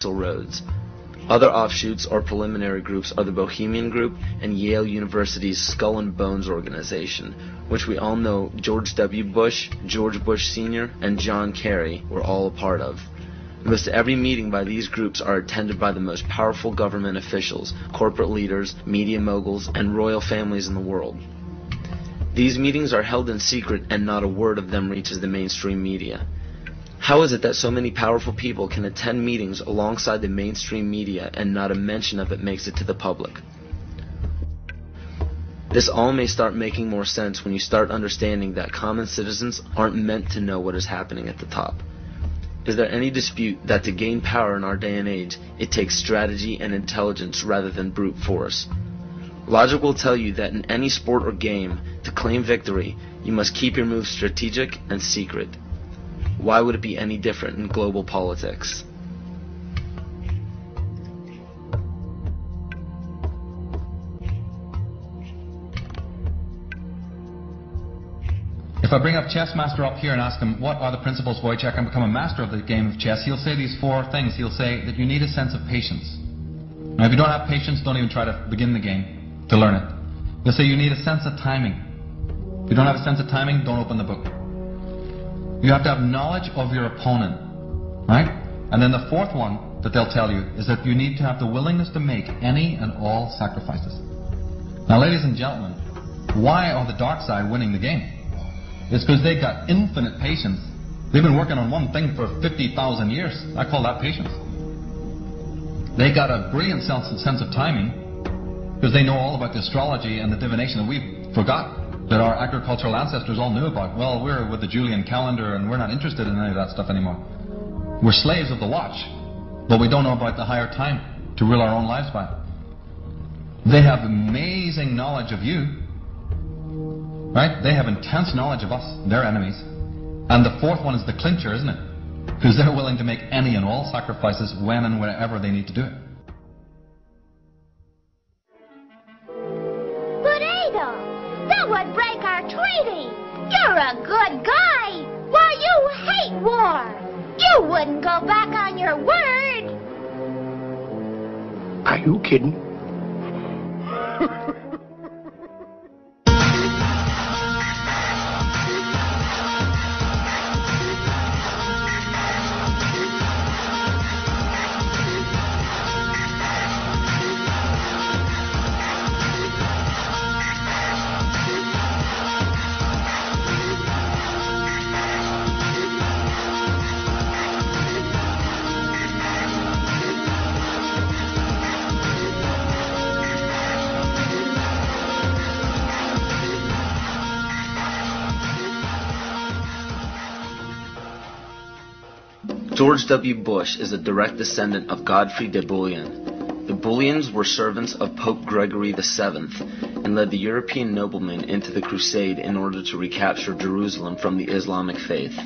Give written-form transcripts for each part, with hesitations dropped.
roads. Other offshoots or preliminary groups are the Bohemian Group and Yale University's Skull and Bones organization, which we all know George W. Bush, George Bush Sr., and John Kerry were all a part of. Most every meeting by these groups are attended by the most powerful government officials, corporate leaders, media moguls, and royal families in the world. These meetings are held in secret and not a word of them reaches the mainstream media. How is it that so many powerful people can attend meetings alongside the mainstream media and not a mention of it makes it to the public? This all may start making more sense when you start understanding that common citizens aren't meant to know what is happening at the top. Is there any dispute that to gain power in our day and age, it takes strategy and intelligence rather than brute force? Logic will tell you that in any sport or game, to claim victory, you must keep your moves strategic and secret. Why would it be any different in global politics? If I bring up chess master up here and ask him, what are the principles, Wojciech, and become a master of the game of chess, he'll say these four things. He'll say that you need a sense of patience. Now, if you don't have patience, don't even try to begin the game to learn it. He'll say you need a sense of timing. If you don't have a sense of timing, don't open the book. You have to have knowledge of your opponent, right? And then the fourth one that they'll tell you is that you need to have the willingness to make any and all sacrifices. Now, ladies and gentlemen, why are the dark side winning the game? It's because they've got infinite patience. They've been working on one thing for 50,000 years. I call that patience. They got a brilliant sense of timing because they know all about the astrology and the divination that we forgot, that our agricultural ancestors all knew about. Well, we're with the Julian calendar and we're not interested in any of that stuff anymore. We're slaves of the watch, but we don't know about the higher time to rule our own lives by. They have amazing knowledge of you, right? They have intense knowledge of us, their enemies. And the fourth one is the clincher, isn't it? Because they're willing to make any and all sacrifices when and wherever they need to do it. But Adolf, that would break our treaty. You're a good guy. Why, you hate war. You wouldn't go back on your word. Are you kidding? George W. Bush is a direct descendant of Godfrey de Bouillon. The Bouillons were servants of Pope Gregory VII and led the European noblemen into the crusade in order to recapture Jerusalem from the Islamic faith.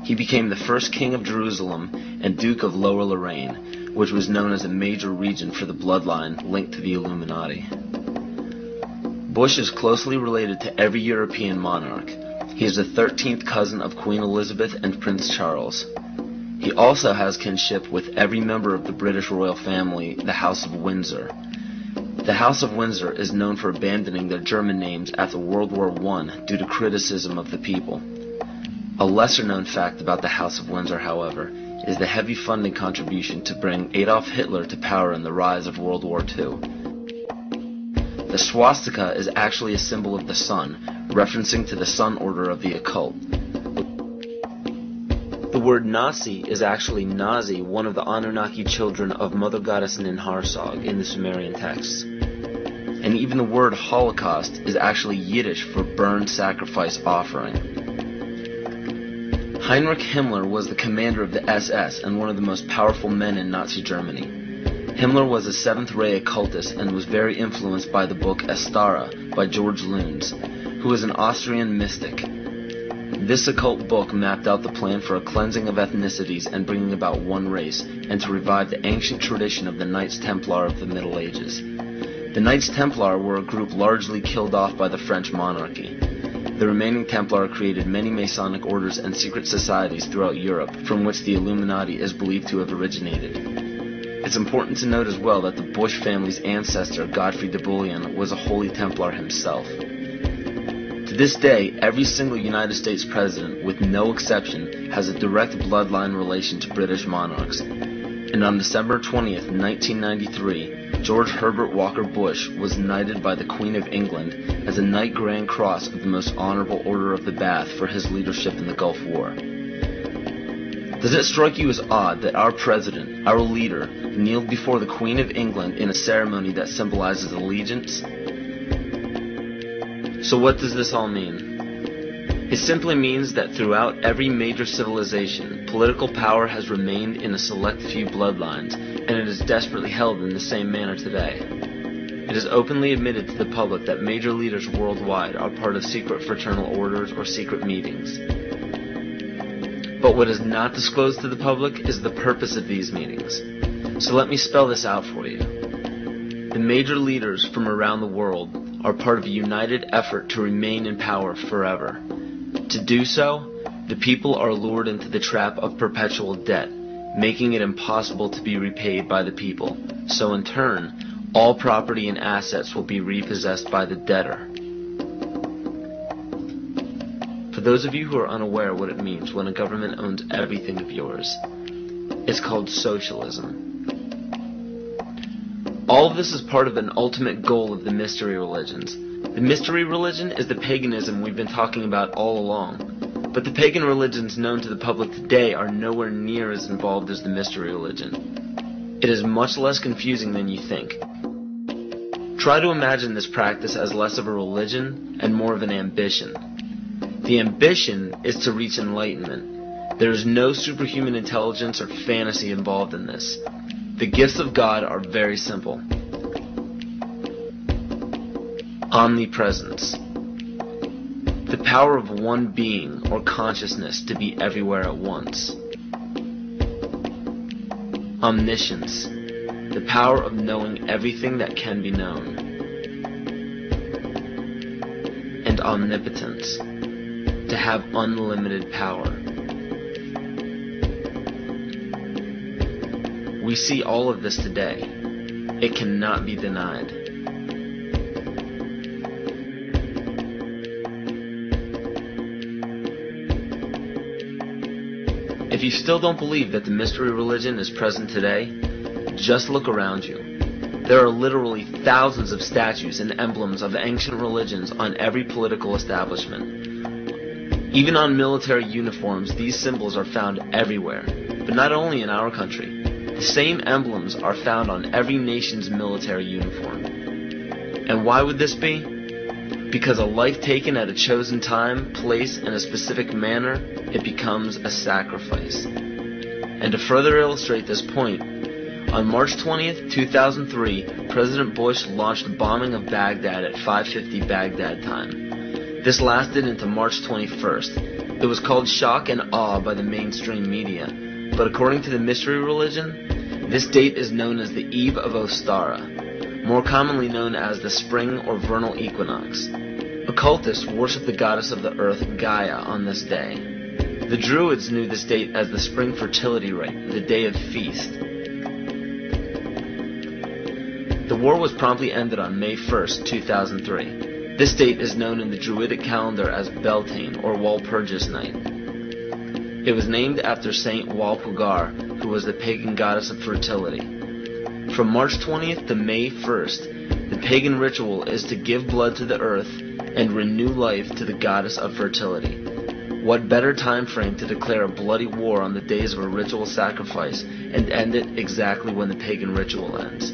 He became the first king of Jerusalem and Duke of Lower Lorraine, which was known as a major region for the bloodline linked to the Illuminati. Bush is closely related to every European monarch. He is the 13th cousin of Queen Elizabeth and Prince Charles. He also has kinship with every member of the British royal family, the House of Windsor. The House of Windsor is known for abandoning their German names after World War I due to criticism of the people. A lesser-known fact about the House of Windsor, however, is the heavy funding contribution to bring Adolf Hitler to power in the rise of World War II. The swastika is actually a symbol of the sun, referencing to the sun order of the occult. The word Nasi is actually Nazi, one of the Anunnaki children of Mother Goddess Ninharsag in the Sumerian texts. And even the word Holocaust is actually Yiddish for burned sacrifice offering. Heinrich Himmler was the commander of the SS and one of the most powerful men in Nazi Germany. Himmler was a seventh-ray occultist and was very influenced by the book Astara by George Luns, who was an Austrian mystic. This occult book mapped out the plan for a cleansing of ethnicities and bringing about one race, and to revive the ancient tradition of the Knights Templar of the Middle Ages. The Knights Templar were a group largely killed off by the French monarchy. The remaining Templar created many Masonic orders and secret societies throughout Europe, from which the Illuminati is believed to have originated. It's important to note as well that the Bush family's ancestor, Godfrey de Bouillon, was a Holy Templar himself. To this day, every single United States president, with no exception, has a direct bloodline relation to British monarchs. And on December 20th, 1993, George Herbert Walker Bush was knighted by the Queen of England as a Knight Grand Cross of the Most Honorable Order of the Bath for his leadership in the Gulf War. Does it strike you as odd that our president, our leader, kneeled before the Queen of England in a ceremony that symbolizes allegiance? So what does this all mean? It simply means that throughout every major civilization, political power has remained in a select few bloodlines, and it is desperately held in the same manner today. It is openly admitted to the public that major leaders worldwide are part of secret fraternal orders or secret meetings. But what is not disclosed to the public is the purpose of these meetings. So let me spell this out for you. The major leaders from around the world are part of a united effort to remain in power forever. To do so, the people are lured into the trap of perpetual debt, making it impossible to be repaid by the people. So in turn, all property and assets will be repossessed by the debtor. For those of you who are unaware what it means when a government owns everything of yours, it's called socialism. All of this is part of an ultimate goal of the mystery religions. The mystery religion is the paganism we've been talking about all along. But the pagan religions known to the public today are nowhere near as involved as the mystery religion. It is much less confusing than you think. Try to imagine this practice as less of a religion and more of an ambition. The ambition is to reach enlightenment. There is no superhuman intelligence or fantasy involved in this. The gifts of God are very simple. Omnipresence. The power of one being or consciousness to be everywhere at once. Omniscience. The power of knowing everything that can be known. And omnipotence. To have unlimited power. We see all of this today. It cannot be denied. If you still don't believe that the mystery religion is present today, just look around you. There are literally thousands of statues and emblems of ancient religions on every political establishment. Even on military uniforms, these symbols are found everywhere, but not only in our country. The same emblems are found on every nation's military uniform. And why would this be? Because a life taken at a chosen time, place, and a specific manner, it becomes a sacrifice. And to further illustrate this point, on March 20th, 2003, President Bush launched a bombing of Baghdad at 5:50 Baghdad time. This lasted into March 21st. It was called shock and awe by the mainstream media, but according to the mystery religion, this date is known as the Eve of Ostara, more commonly known as the spring or vernal equinox. Occultists worship the goddess of the earth, Gaia, on this day. The Druids knew this date as the spring fertility rite, the day of feast. The war was promptly ended on May 1st, 2003. This date is known in the Druidic calendar as Beltane, or Walpurgis Night. It was named after Saint Walpurga, who was the pagan goddess of fertility. From March 20th to May 1st, the pagan ritual is to give blood to the earth and renew life to the goddess of fertility. What better time frame to declare a bloody war on the days of a ritual sacrifice and end it exactly when the pagan ritual ends?